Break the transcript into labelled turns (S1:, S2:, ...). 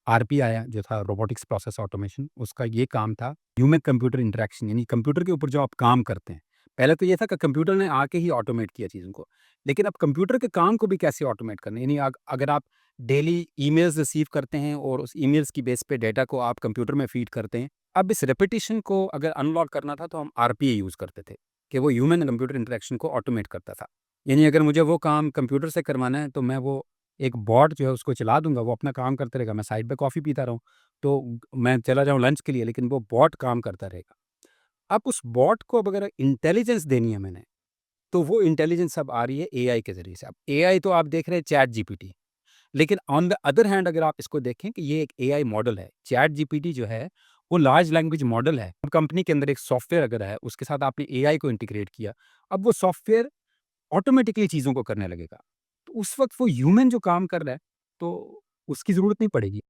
S1: RP आया जो था रोबोटिक्स प्रोसेस ऑटोमेशन, उसका ये काम था ह्यूमन कंप्यूटर इंटरेक्शन, यानी कंप्यूटर के ऊपर जो आप काम करते हैं। पहले तो ये था कि कंप्यूटर ने आके ही ऑटोमेट किया चीज़ों को, लेकिन अब कंप्यूटर के काम को भी कैसे ऑटोमेट करना है, यानी अगर आप डेली ईमेल्स रिसीव करते हैं और उस ईमेल्स की बेस पे डेटा को आप कंप्यूटर में फीड करते हैं। अब इस रेपिटिशन को अगर अनलॉक करना था तो हम आरपीए यूज़ करते थे कि वो ह्यूमन कंप्यूटर इंटरेक्शन को ऑटोमेट करता था। यानी अगर मुझे वो काम कंप्यूटर से करवाना है तो मैं वो एक बॉट जो है उसको चला दूँगा, वो अपना काम करता रहेगा, मैं साइड पे कॉफ़ी पीता रहूँ। तो मैं चला जाऊँ लंच के लिए, लेकिन वो बॉट काम करता रहेगा। अब उस बॉट को अब अगर इंटेलिजेंस देनी है मैंने, तो वो इंटेलिजेंस अब आ रही है एआई के ज़रिए से। अब एआई तो आप देख रहे हैं चैट जीपीटी, लेकिन ऑन द अदर हैंड अगर आप इसको देखें कि ये एक एआई मॉडल है। चैट जीपीटी जो है, वो लार्ज लैंग्वेज मॉडल है। कंपनी के अंदर एक सॉफ्टवेयर अगर है, उसके साथ आपने एआई को इंटीग्रेट किया, अब वो सॉफ्टवेयर ऑटोमेटिकली चीज़ों को करने लगेगा। तो उस वक़्त वो ह्यूमन जो काम कर रहा है, तो उसकी ज़रूरत नहीं पड़ेगी।